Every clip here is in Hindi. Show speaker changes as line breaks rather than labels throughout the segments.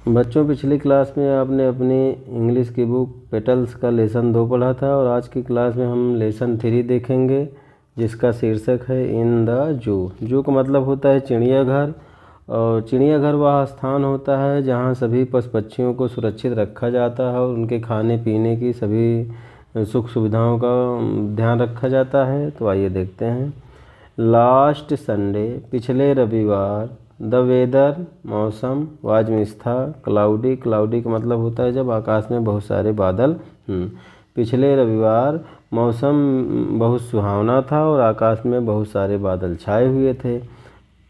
बच्चों, पिछली क्लास में आपने अपनी इंग्लिश की बुक पेटल्स का लेसन 2 पढ़ा था और आज की क्लास में हम लेसन 3 देखेंगे, जिसका शीर्षक है इन द जू। जू का मतलब होता है चिड़ियाघर, और चिड़ियाघर वह स्थान होता है जहाँ सभी पशु पक्षियों को सुरक्षित रखा जाता है और उनके खाने पीने की सभी सुख सुविधाओं का ध्यान रखा जाता है। तो आइए देखते हैं। लास्ट संडे, पिछले रविवार, द वेदर मौसम वाज मिक्स था, क्लाउडी। क्लाउडी का मतलब होता है जब आकाश में बहुत सारे बादल। पिछले रविवार मौसम बहुत सुहावना था और आकाश में बहुत सारे बादल छाए हुए थे।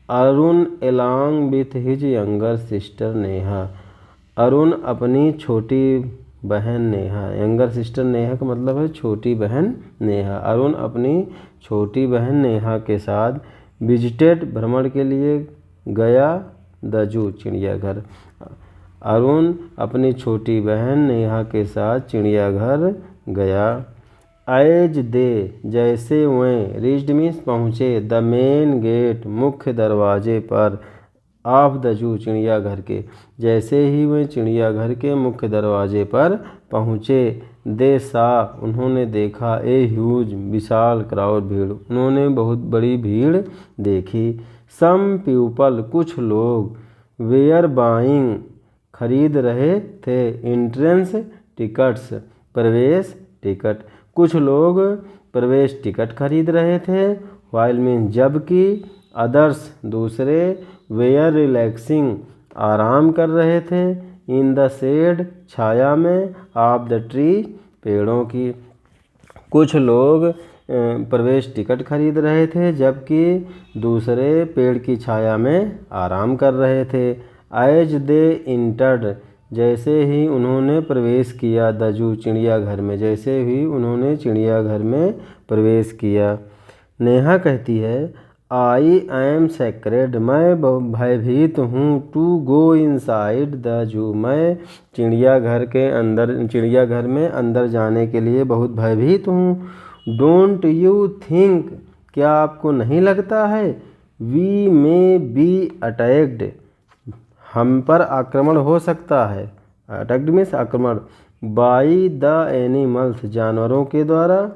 Arun along with his younger sister Neha. Arun अपनी छोटी बहन नेहा, यंगर सिस्टर नेहा का मतलब है छोटी बहन नेहा। अरुण अपनी छोटी बहन नेहा के साथ विजिटेड भ्रमण के लिए गया द जू, चिड़ियाघर। अरुण अपनी छोटी बहन नेहा के साथ चिड़ियाघर गया। एज दे, जैसे वे, रीच्ड मीन्स पहुँचे, द मेन गेट, मुख्य दरवाजे पर, ऑफ द जू, चिड़ियाघर के। जैसे ही वे चिड़ियाघर के मुख्य दरवाजे पर पहुँचे, दे सा, उन्होंने देखा, ए ह्यूज, विशाल, क्राउड, भीड़, उन्होंने बहुत बड़ी भीड़ देखी। सम पीपल, कुछ लोग, वेयर बाइंग, खरीद रहे थे, एंट्रेंस टिकट्स, प्रवेश टिकट, कुछ लोग प्रवेश टिकट खरीद रहे थे। वाइल मीन्स जबकि, अदर्स, दूसरे, वेयर रिलैक्सिंग, आराम कर रहे थे, इन द शेड, छाया में, ऑफ द ट्री, पेड़ों की। कुछ लोग प्रवेश टिकट खरीद रहे थे जबकि दूसरे पेड़ की छाया में आराम कर रहे थे। एज दे इंटर्ड, जैसे ही उन्होंने प्रवेश किया, द जू, चिड़ियाघर में, जैसे ही उन्होंने चिड़ियाघर में प्रवेश किया। नेहा कहती है, आई एम सेक्रेड, मैं भयभीत हूँ, to go inside the zoo, मैं चिड़ियाघर में अंदर जाने के लिए बहुत भयभीत हूँ। डोंट यू थिंक, क्या आपको नहीं लगता है, वी मे बी अटैक्ड, हम पर आक्रमण हो सकता है, अटैक्ड मीन्स आक्रमण, बाई द एनिमल्स, जानवरों के द्वारा,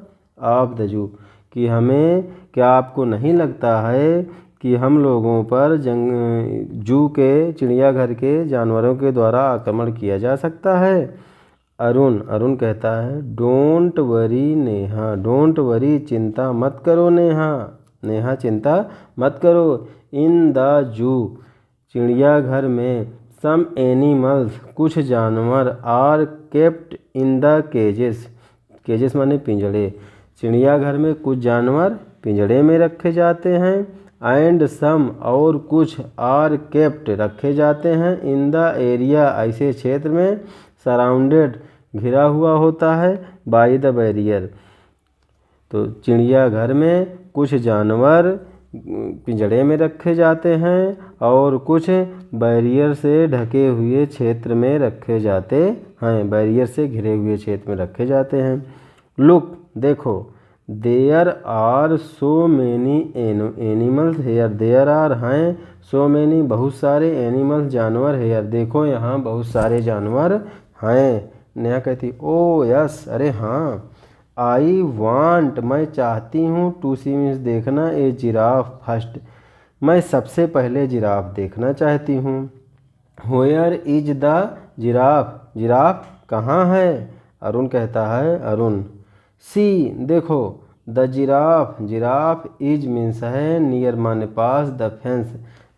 ऑफ द जू, कि हमें, क्या आपको नहीं लगता है कि हम लोगों पर जू के, चिड़ियाघर के जानवरों के द्वारा आक्रमण किया जा सकता है। अरुण कहता है, don't worry Neha, don't worry, चिंता मत करो नेहा चिंता मत करो। इन द जू, चिड़ियाघर में, सम एनिमल्स, कुछ जानवर, आर केप्ट इन द केजेस, केजेस माने पिंजड़े, चिड़ियाघर में कुछ जानवर पिंजड़े में रखे जाते हैं। एंड सम, और कुछ, आर केप्ट, रखे जाते हैं, इन द एरिया, ऐसे क्षेत्र में, सराउंडेड, घिरा हुआ होता है, बाई द बैरियर। तो चिड़ियाघर में कुछ जानवर पिंजड़े में रखे जाते हैं और कुछ बैरियर से ढके हुए क्षेत्र में रखे जाते हैं, बैरियर से घिरे हुए क्षेत्र में रखे जाते हैं। लुक, देखो, there are so many animals here, there are, हैं, सो मैनी, बहुत सारे, एनिमल्स, जानवर, हेयर, देखो यहाँ बहुत सारे जानवर हैं। नेहा कहती, ओ यस, अरे हाँ। आई वांट, मैं चाहती हूँ, टू सी मीन्स देखना, ए जिराफ फर्स्ट, मैं सबसे पहले जिराफ देखना चाहती हूँ। Where is the giraffe, giraffe कहाँ है, अरुण कहता है, अरुण। सी, देखो, the giraffe, giraffe, is means है, नियर माने पास, द फेंस,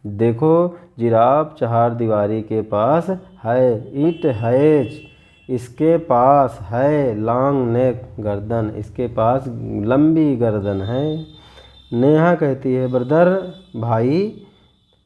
देखो जिराफ चहार दीवारी के पास है। इट हैज, इसके पास है, लॉन्ग नेक, गर्दन, इसके पास लंबी गर्दन है। नेहा कहती है, ब्रदर, भाई,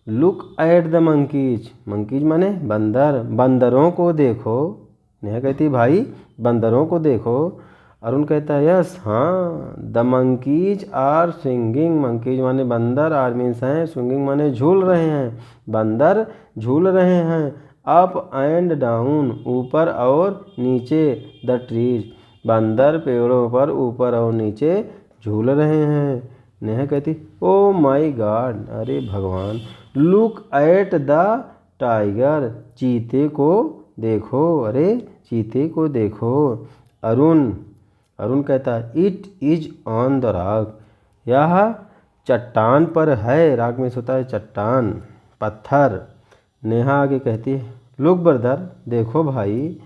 look at the monkeys, monkeys माने बंदर, बंदरों को देखो। नेहा कहती है, भाई, बंदरों को देखो। अरुण कहता है, यस, हाँ। The monkeys are swinging, monkeys माने बंदर, आर मीन्स हैं, स्विंगिंग माने झूल रहे हैं, बंदर झूल रहे हैं। अप एंड डाउन, ऊपर और नीचे, द ट्रीज, बंदर पेड़ों पर ऊपर और नीचे झूल रहे हैं। नेहा कहती, ओ माई गॉड, अरे भगवान। लुक एट द टाइगर, चीते को देखो, अरे चीते को देखो। अरुण, अरुण कहता है it is on the rock, यह चट्टान पर है। रॉक में होता है चट्टान, पत्थर। नेहा आगे कहती है लुक ब्रदर, देखो भाई,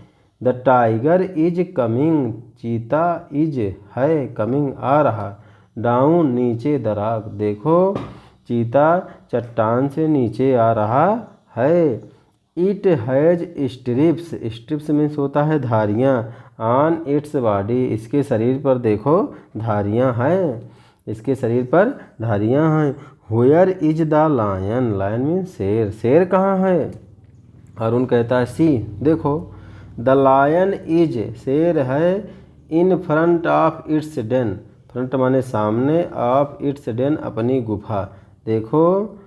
द टाइगर इज कमिंग, चीता इज है कमिंग आ रहा, डाउन नीचे द रॉक, देखो चीता चट्टान से नीचे आ रहा है। It has strips, strips means होता है धारियाँ, ऑन इट्स बॉडी, इसके शरीर पर देखो धारियाँ हैं, इसके शरीर पर धारियाँ हैं। Where is the lion, lion means शेर, शेर कहाँ है। अरुण कहता है सी, देखो, द लायन इज, शेर है, in front of its den, front माने सामने, ऑफ इट्स डेन अपनी गुफा, देखो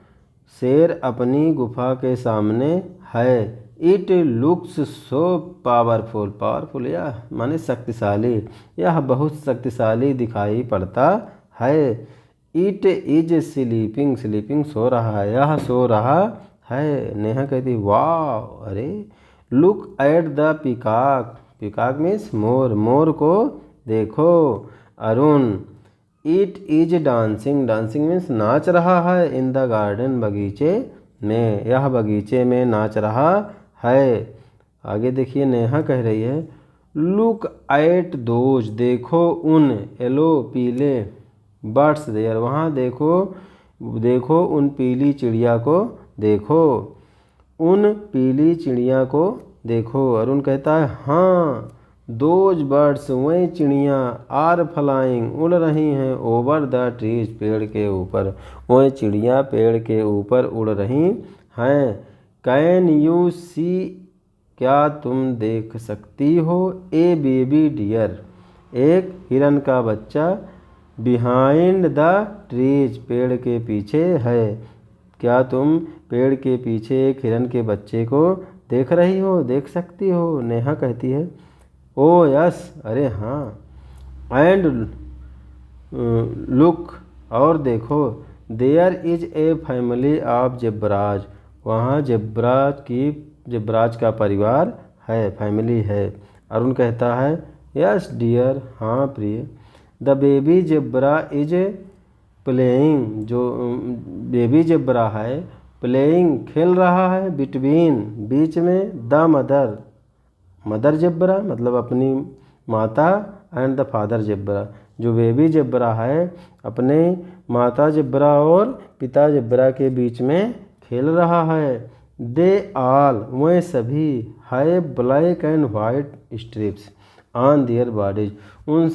शेर अपनी गुफा के सामने है। It looks so powerful, powerful यह माने शक्तिशाली, यह बहुत शक्तिशाली दिखाई पड़ता है। It is sleeping, sleeping so रहा है, यह सो रहा है। नेहा कहती वाह, अरे look at the peacock, peacock means मोर, मोर को देखो। Arun it is dancing, dancing means नाच रहा है, इन द गार्डन, बगीचे में, यह बगीचे में नाच रहा है। आगे देखिए नेहा कह रही है लुक एट दोज, देखो उन, येलो पीले, बर्ड्स देयर, वहाँ देखो, देखो उन पीली चिड़िया को देखो, उन पीली चिड़िया को देखो। अरुण कहता है हाँ, दोज बर्ड्स, वही चिड़ियाँ, आर फ्लाइंग, उड़ रही हैं, ओवर द ट्रीज, पेड़ के ऊपर, वही चिड़ियाँ पेड़ के ऊपर उड़ रही हैं। कैन यू सी, क्या तुम देख सकती हो, ए बेबी डियर, एक हिरन का बच्चा, बिहाइंड द ट्रीज, पेड़ के पीछे है, क्या तुम पेड़ के पीछे एक हिरन के बच्चे को देख रही हो, देख सकती हो। नेहा कहती है ओ यस, अरे हाँ। एंड लुक, और देखो, there is a family of zebras, वहाँ जेब्राज का परिवार है, फैमिली है। अरुण कहता है यस डियर, हाँ प्रिय। The baby zebra is playing, जो बेबी जेब्रा है, प्लेइंग खेल रहा है, बिटवीन बीच में, द मदर, मदर जेब्रा मतलब अपनी माता, एंड द फादर जेब्रा, जो बेबी जेब्रा है अपने माता जेब्रा और पिता जेब्रा के बीच में खेल रहा है। दे ऑल, वे सभी, है black and white strips on their bodies, उन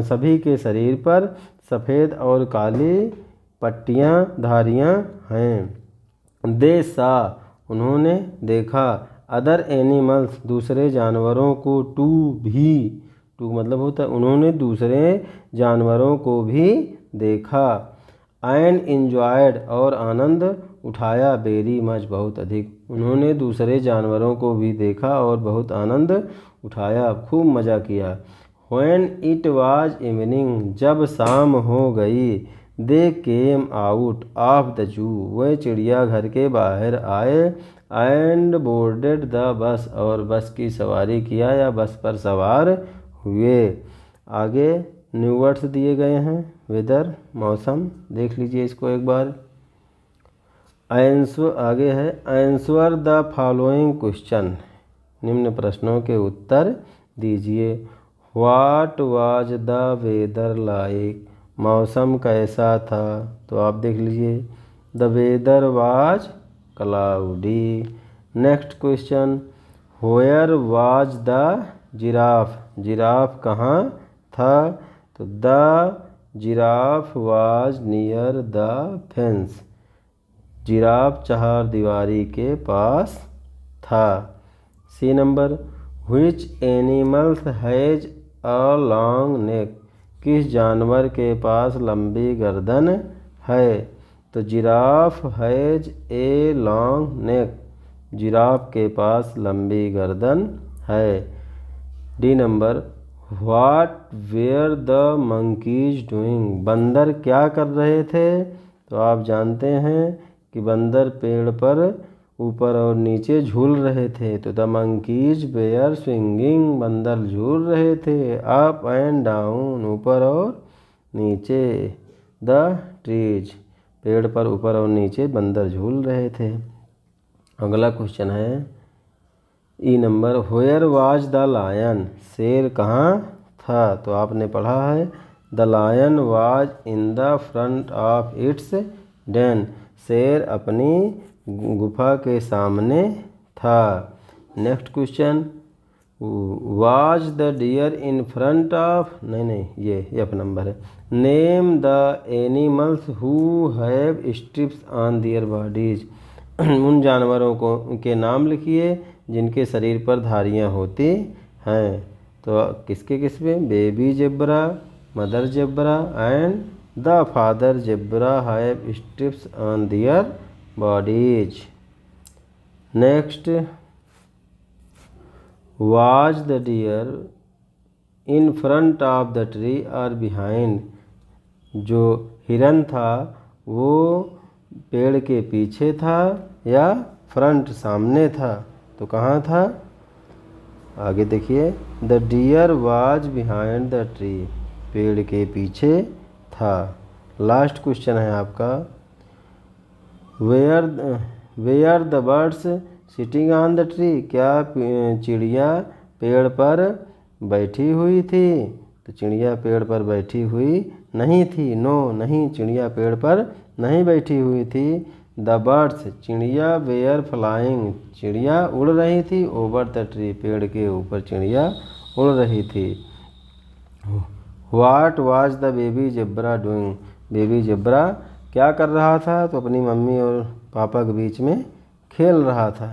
सभी के शरीर पर सफ़ेद और काली पट्टियाँ, धारियाँ हैं। दे सा, उन्होंने देखा, अदर एनिमल्स, दूसरे जानवरों को, टू भी, टू मतलब होता है उन्होंने दूसरे जानवरों को भी देखा। एंड इंजॉयड, और आनंद उठाया, वेरी मच, बहुत अधिक, उन्होंने दूसरे जानवरों को भी देखा और बहुत आनंद उठाया, खूब मज़ा किया। व्हेन इट वाज इवनिंग, जब शाम हो गई, they came out of the zoo, वह चिड़ियाघर के बाहर आए, एंड बोर्डेड द बस, और बस की सवारी किया या बस पर सवार हुए। आगे न्यू वर्ड्स दिए गए हैं, वेदर मौसम, देख लीजिए इसको एक बार। आंसर आगे है, आंसर द फॉलोइंग क्वेश्चन, निम्न प्रश्नों के उत्तर दीजिए। What was the weather like, मौसम कैसा था, तो आप देख लीजिए the weather was cloudy. Next question, where was the giraffe, giraffe कहाँ था, तो the giraffe was near the fence, giraffe चहार दीवारी के पास था। C number, which animals has a long neck, किस जानवर के पास लंबी गर्दन है, तो giraffe has a long neck, giraffe के पास लंबी गर्दन है। D number, what were the monkeys doing, बंदर क्या कर रहे थे, तो आप जानते हैं कि बंदर पेड़ पर ऊपर और नीचे झूल रहे थे। तो द मंकीज वेयर स्विंगिंग, बंदर झूल रहे थे। अप एंड डाउन, ऊपर और नीचे। द ट्रीज, पेड़ पर ऊपर और नीचे बंदर झूल रहे थे। अगला क्वेश्चन है E number, where was the lion, शेर कहाँ था। तो आपने पढ़ा है the lion was in the front of its den, शेर अपनी गुफा के सामने था। Next question, was the deer in front of, नहीं ये अपना नंबर है। Name the animals who have stripes on their bodies, उन जानवरों को के नाम लिखिए जिनके शरीर पर धारियाँ होती हैं। तो किसके किसमें, baby zebra, mother zebra and the father zebra have stripes on their bodies. Next, was the deer in front of the tree और बिहाइंड, जो हिरन था वो पेड़ के पीछे था या फ्रंट सामने था। तो कहाँ था, आगे देखिए, the deer was behind the tree, पेड़ के पीछे था। लास्ट क्वेश्चन है आपका, where the bird's sitting on the tree, क्या चिड़िया पेड़ पर बैठी हुई थी। तो चिड़िया पेड़ पर बैठी हुई नहीं थी। नो, नहीं, चिड़िया पेड़ पर नहीं बैठी हुई थी। द बर्ड्स, चिड़िया वेयर फ्लाइंग, चिड़िया उड़ रही थी। ओवर द ट्री, पेड़ के ऊपर चिड़िया उड़ रही थी। What was the baby zebra doing, baby zebra क्या कर रहा था। तो अपनी मम्मी और पापा के बीच में खेल रहा था।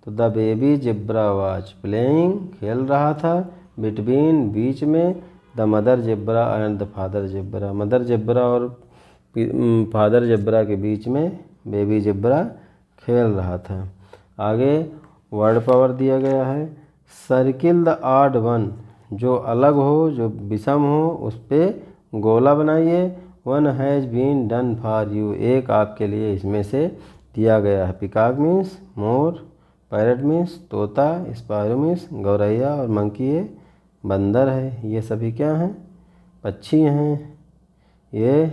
तो the baby zebra was playing, खेल रहा था। बिटवीन, बीच में। The mother zebra and the father zebra, mother zebra और फादर जेब्रा के बीच में बेबी जेब्रा खेल रहा था। आगे वर्ड पावर दिया गया है, सर्किल द ऑड वन, जो अलग हो, जो विषम हो, उस पर गोला बनाइए। One has been done for you, एक आपके लिए इसमें से दिया गया है। पिकॉक मीन्स मोर, पैरट मीन्स तोता, स्पैरो मीन्स गौरैया और मंकी ये बंदर है। ये सभी क्या हैं, पक्षी हैं। ये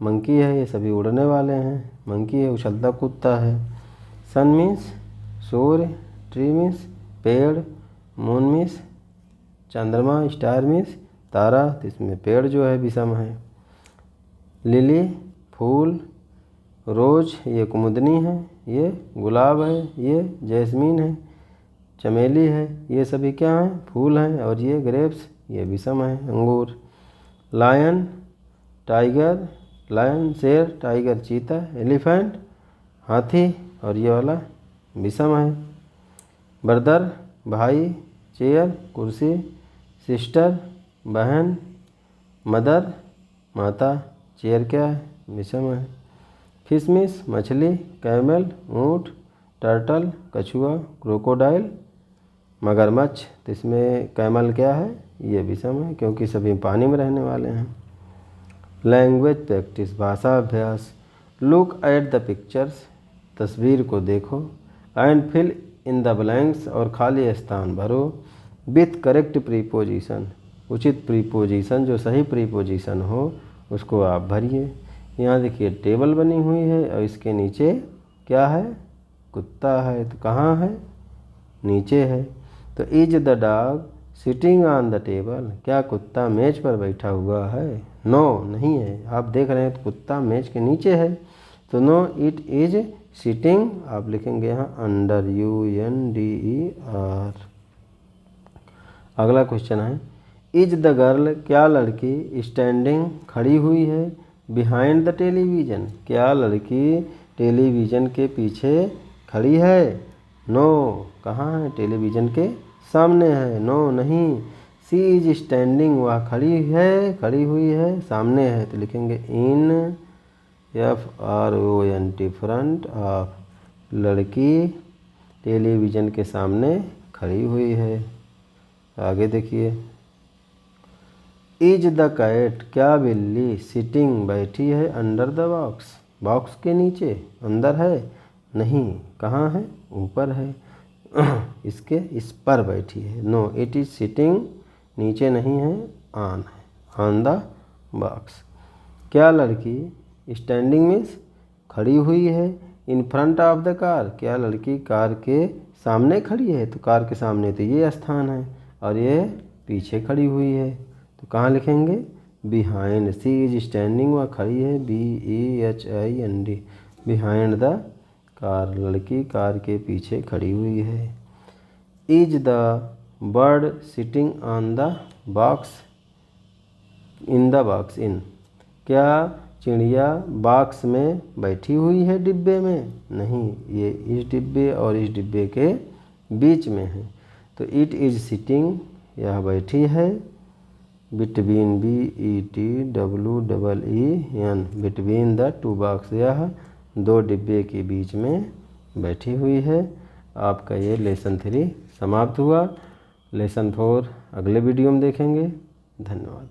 मंकी है, ये सभी उड़ने वाले हैं। मंकी है, उछलता कूदता है। सन मीन्स सूर्य, ट्री मीन्स पेड़, मून मीन्स चंद्रमा, स्टार मीन्स तारा। तो इसमें पेड़ जो है विषम है। लिली फूल, रोज ये कुमुदनी है, ये गुलाब है, ये जैस्मीन है, चमेली है। ये सभी क्या हैं, फूल हैं। और ये ग्रेप्स, ये विषम है, अंगूर। लायन टाइगर, लायन शेर, टाइगर चीता, एलिफेंट हाथी और ये वाला विषम है। ब्रदर भाई, चेयर कुर्सी, सिस्टर बहन, मदर माता, चेयर क्या है, विषम है। फिश मीन्स मछली, कैमल ऊँट, टर्टल कछुआ, क्रोकोडाइल मगरमच्छ। तो इसमें कैमल क्या है, ये विषम है क्योंकि सभी पानी में रहने वाले हैं। लैंग्वेज प्रैक्टिस, भाषा अभ्यास। लुक एट द पिक्चर्स, तस्वीर को देखो। And fill in the blanks, और खाली स्थान भरो। विथ करेक्ट प्रीपोजिशन, उचित प्रीपोजिशन, जो सही प्रीपोजिशन हो उसको आप भरिए। यहाँ देखिए टेबल बनी हुई है और इसके नीचे क्या है, कुत्ता है। तो कहाँ है, नीचे है। तो is the dog sitting on the table, क्या कुत्ता मेज पर बैठा हुआ है। नो, नहीं है। आप देख रहे हैं तो कुत्ता मेज के नीचे है। तो नो, इट इज सिटिंग, आप लिखेंगे यहाँ अंडर, UNDER। अगला क्वेश्चन है, इज द गर्ल, क्या लड़की स्टैंडिंग खड़ी हुई है। बिहाइंड द टेलीविज़न, क्या लड़की टेलीविज़न के पीछे खड़ी है। नो, कहाँ है, टेलीविज़न के सामने है। नो, नहीं। सी इज स्टैंडिंग, वह खड़ी है, खड़ी हुई है, सामने है। तो लिखेंगे इन, FRONT, फ्रंट ऑफ, लड़की टेलीविज़न के सामने खड़ी हुई है। आगे देखिए, इज द कैट, क्या बिल्ली सिटिंग बैठी है। अंडर द बॉक्स, बॉक्स के नीचे अंदर है। नहीं, कहाँ है? ऊपर है। इसके इस पर बैठी है। नो इट इज़ सिटिंग, नीचे नहीं है, ऑन है, ऑन द बॉक्स। क्या लड़की स्टैंडिंग मीन्स खड़ी हुई है, in front of the car, क्या लड़की कार के सामने खड़ी है? तो कार के सामने तो ये स्थान है और ये पीछे खड़ी हुई है, तो कहाँ लिखेंगे? बिहाइंड। सी इज स्टैंडिंग, वह खड़ी है, BEHIND, बिहाइंड द कार, लड़की कार के पीछे खड़ी हुई है। Is the bird sitting on the box, in the box, in, क्या चिड़िया बॉक्स में बैठी हुई है डिब्बे में? नहीं, ये इस डिब्बे और इस डिब्बे के बीच में है, तो इट इज़ सिटिंग, यह बैठी है, between, BETWEEN, between the two box, यह दो डिब्बे के बीच में बैठी हुई है। आपका ये लेसन 3 समाप्त हुआ। लेसन 4 अगले वीडियो में देखेंगे। धन्यवाद।